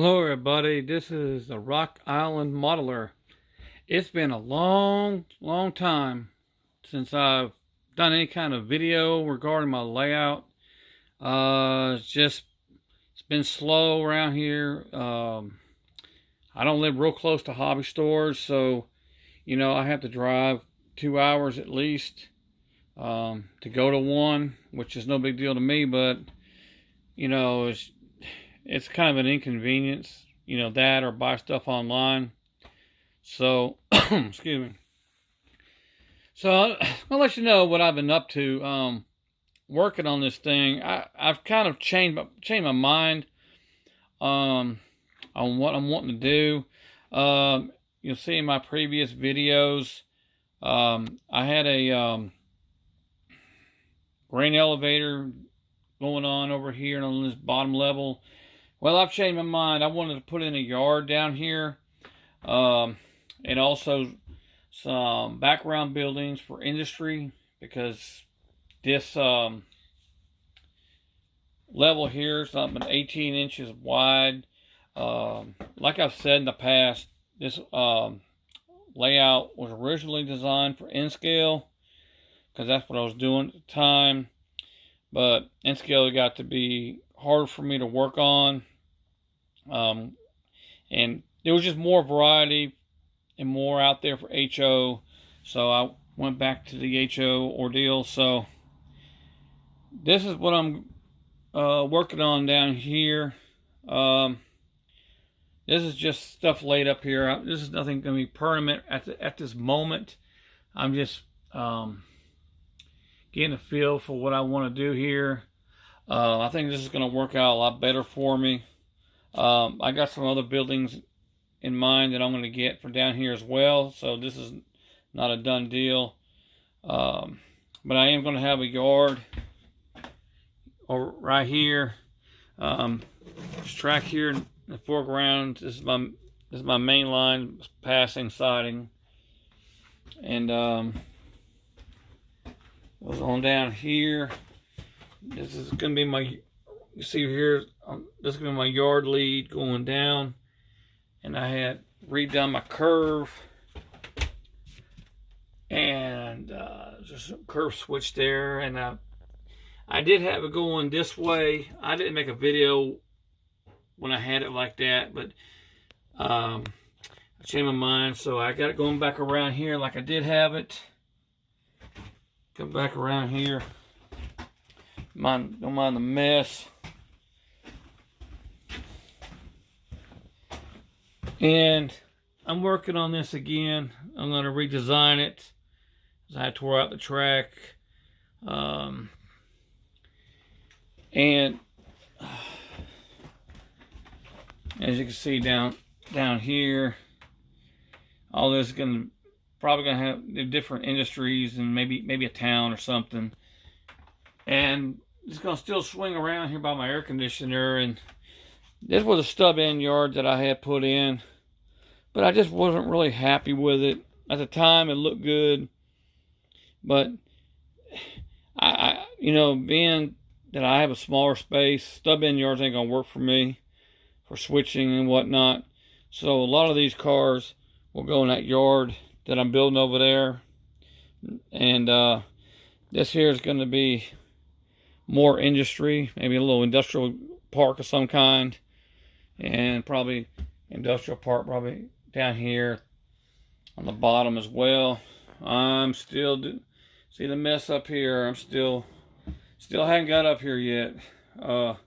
Hello everybody, this is the Rock Island Modeler. It's been a long time since I've done any kind of video regarding my layout. It's been slow around here. I don't live real close to hobby stores, so I have to drive 2 hours at least to go to one, which is no big deal to me, but it's kind of an inconvenience, that or buy stuff online. So, excuse me. So I'll let you know what I've been up to working on this thing. I've kind of changed my mind on what I'm wanting to do. You'll see in my previous videos, I had a grain elevator going on over here on this bottom level. Well, I've changed my mind. I wanted to put in a yard down here, and also some background buildings for industry, because this level here is something 18 inches wide. Like I've said in the past, this layout was originally designed for N-scale, because that's what I was doing at the time. But N-scale got to be harder for me to work on. And there was just more variety and more out there for HO, so I went back to the HO ordeal. So this is what I'm working on down here. This is just stuff laid up here. This is nothing going to be permanent at this moment. I'm just getting a feel for what I want to do here. I think this is going to work out a lot better for me. I got some other buildings in mind that I'm going to get for down here as well, so this is not a done deal. But I am going to have a yard right here. This track here in the foreground. This is my main line passing siding, and goes on down here. This is going to be my. You see here, this is going to be my yard lead going down, and I had redone my curve, and just a curve switch there, and I did have it going this way. I didn't make a video when I had it like that, but I changed my mind, so I got it going back around here like I did have it. Come back around here. Don't mind the mess. And I'm working on this again. I'm going to redesign it, as I tore out the track. And as you can see down here, all this is probably going to have different industries and maybe a town or something. And it's going to still swing around here by my air conditioner. And this was a stub end yard that I had put in, but I just wasn't really happy with it. At the time, it looked good, but being that I have a smaller space, stub end yards ain't gonna work for me for switching and whatnot. So a lot of these cars will go in that yard that I'm building over there, and this here is going to be more industry, maybe a little industrial park of some kind, and probably industrial park probably down here on the bottom as well. I'm still see the mess up here. I'm still haven't got up here yet to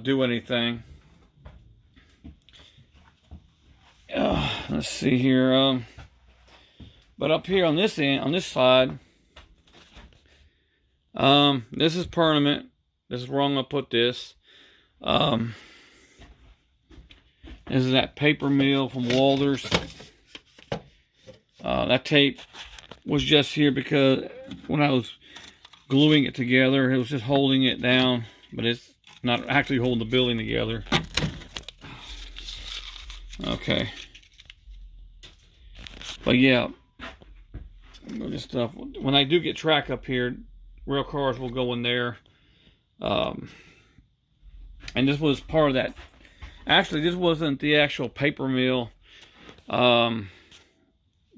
do anything. Let's see here. But up here on this end, on this side, this is permanent. This is where I'm gonna put this. This is that paper mill from Walthers. That tape was just here because when I was gluing it together, it was just holding it down, but it's not actually holding the building together. Okay. But yeah, this stuff. When I do get track up here, rail cars will go in there. And this was part of that Actually, this wasn't the actual paper mill. The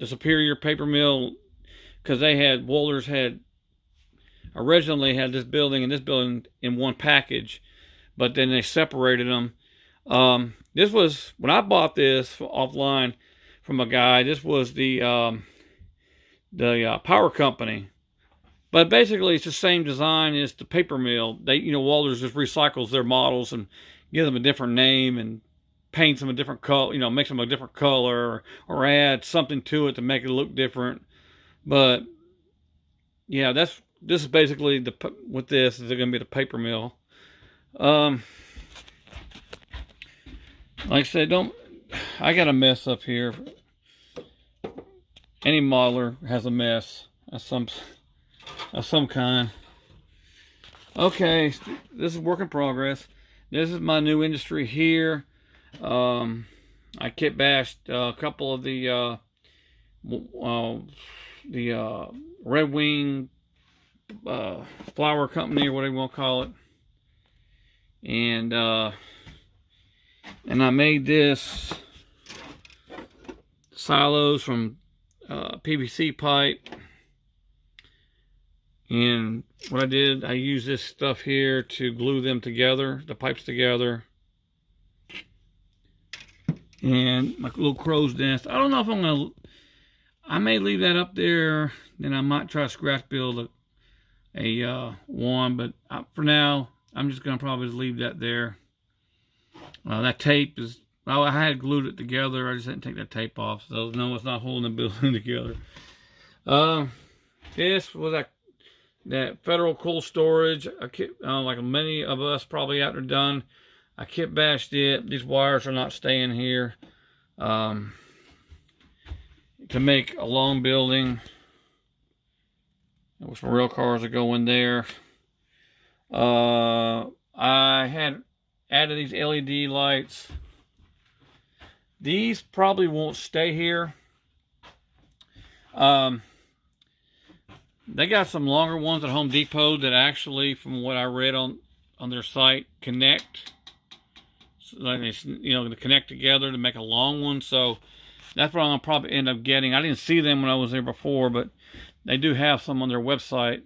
Superior paper mill, because Wohlers had originally had this building and this building in one package, but then they separated them. This was, when I bought this offline from a guy, this was the power company. But basically, it's the same design as the paper mill. Wohlers just recycles their models and gives them a different name and paints them a different color, makes them a different color, or adds something to it to make it look different. But yeah, this is basically this is going to be the paper mill. Like I said, I got a mess up here. Any modeler has a mess of some kind. Okay, this is work in progress. This is my new industry here. I kit bashed a couple of the Red Wing flower company, or whatever you want to call it, and I made this silos from PVC pipe. And what I did, I used this stuff here to glue them together, the pipes together. And my little crow's nest. I don't know if I may leave that up there. Then I might try to scratch build a one. But for now, I'm just going to probably leave that there. That tape is, I had glued it together. I just didn't take that tape off. So no, it's not holding the building together. This was that Federal Cold Storage, like many of us probably out there done. I kit bashed it. These wires are not staying here. To make a long building with some rail cars that go in there. I had added these LED lights. These probably won't stay here. They got some longer ones at Home Depot that actually, from what I read on their site, connect. So they, to connect together to make a long one. So that's what I'm gonna probably end up getting. I didn't see them when I was there before, but they do have some on their website,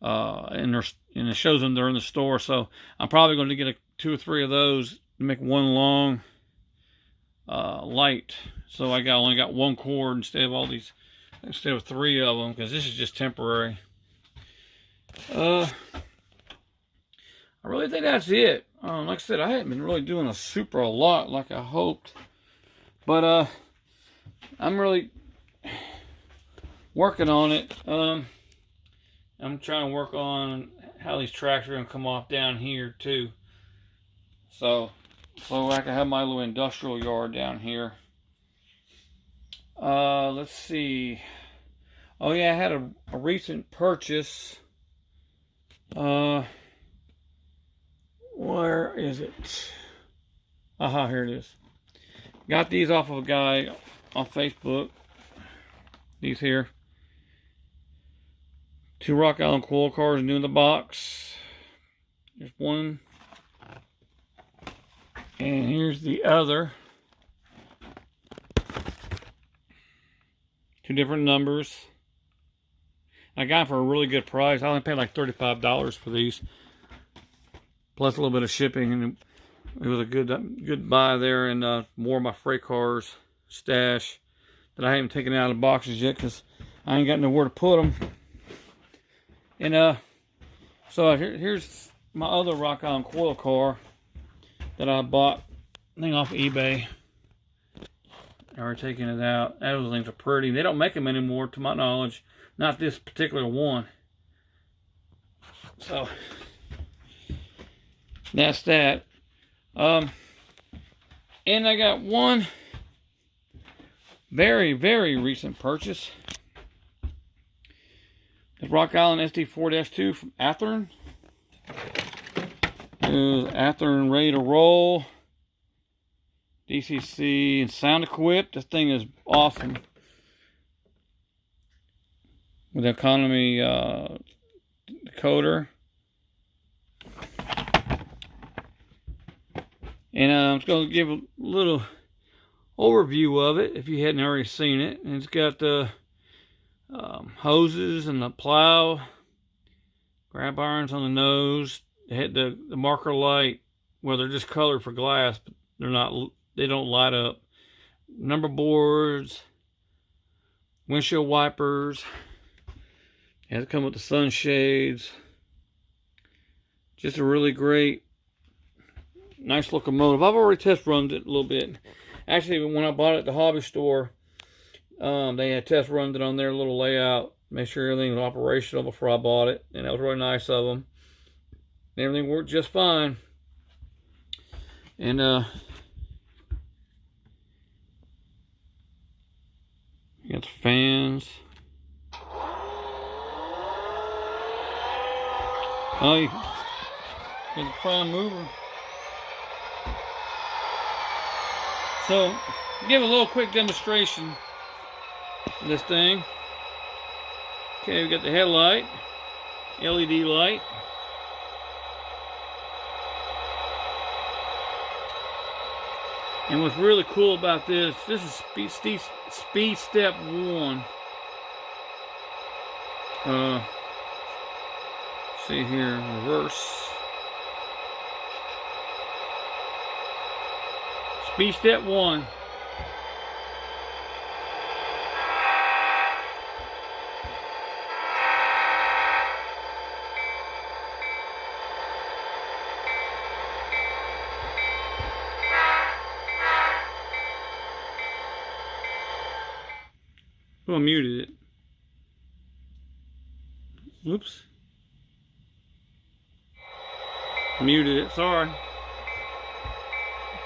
and it shows them they're in the store. So I'm probably going to get 2 or 3 of those to make one long light. So I only got one cord instead of 3 of them, because this is just temporary. I really think that's it. Like I said, I haven't been really doing a lot like I hoped, but I'm really working on it. I'm trying to work on how these tracks are going to come off down here too, so I can have my little industrial yard down here. Let's see. Oh yeah, I had a recent purchase. Where is it? Aha, here it is. Got these off of a guy on Facebook. These here. 2 Rock Island coil cars new in the box. There's one. And here's the other. 2 different numbers. I got them for a really good price. I only paid like $35 for these, plus a little bit of shipping, and it was a good buy there. And more of my freight cars stash that I haven't taken out of the boxes yet, because I ain't got nowhere to put them. And so here's my other Rock Island coil car that I bought, I think off eBay. Now we're taking it out. Those things are pretty. They don't make them anymore, to my knowledge. Not this particular one. So that's that. And I got one very, very recent purchase. The Rock Island SD4-2 from Athearn. Is Athearn ready to roll. DCC and sound equipped. This thing is awesome. With the economy decoder. And I'm just going to give a little overview of it if you hadn't already seen it. And it's got the hoses and the plow, grab irons on the nose. They had the marker light. Well, they're just colored for glass, but they're not. They don't light up. Number boards, windshield wipers. It has to come with the sunshades. Just a really great, nice locomotive. I've already test run it a little bit. Actually, when I bought it at the hobby store, they had test run it on their little layout. Make sure everything was operational before I bought it. And that was really nice of them. Everything worked just fine. And you got the fans. Oh, you got the prime mover. So, give a little quick demonstration of this thing. Okay, we got the headlight, LED light. And what's really cool about this is speed step 1. See here, reverse. Speed step 1. Oh, I muted it. Oops. Muted it, sorry.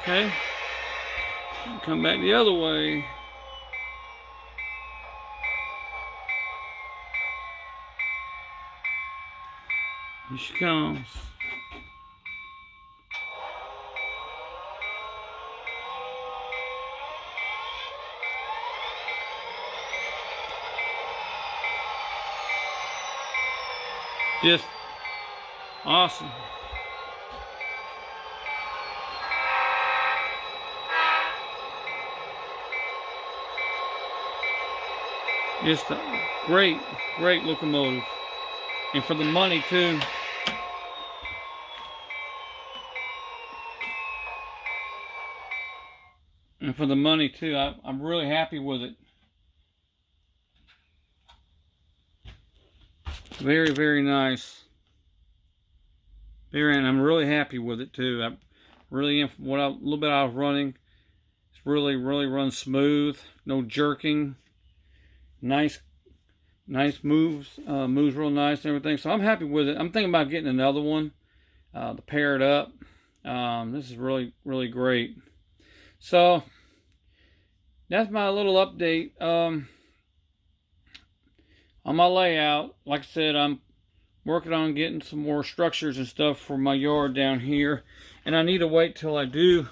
Okay. Come back the other way. Here she comes. Just awesome. Just a great locomotive. And for the money too. And for the money too, I'm really happy with it. Very nice. And I'm really happy with it too. I really am. What a little bit I was running, it's really runs smooth. No jerking. Nice moves. Moves real nice and everything. So I'm happy with it. I'm thinking about getting another one to pair it up. This is really great. So that's my little update. On my layout, like I said, I'm working on getting some more structures and stuff for my yard down here. And I need to wait till I do,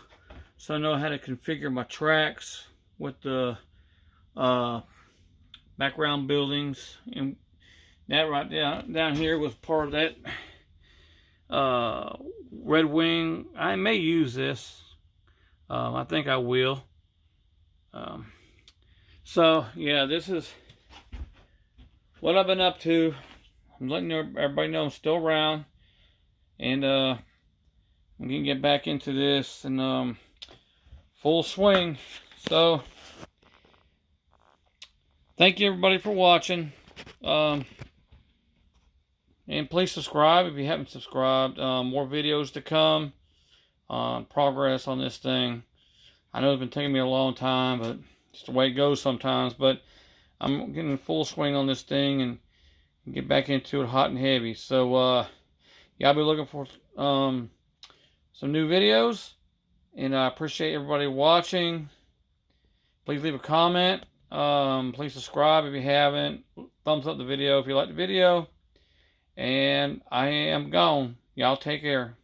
so I know how to configure my tracks with the background buildings. And that right down here was part of that Red Wing. I may use this. I think I will. So, yeah, this is what I've been up to. I'm letting everybody know I'm still around, and I'm gonna get back into this and full swing. So thank you everybody for watching, and please subscribe if you haven't subscribed. More videos to come on progress on this thing. I know it's been taking me a long time, but it's the way it goes sometimes. But I'm getting full swing on this thing and get back into it hot and heavy. So yeah, I'll be looking for some new videos, and I appreciate everybody watching. Please leave a comment. Please subscribe if you haven't. Thumbs up the video if you like the video. And I am gone. Y'all take care.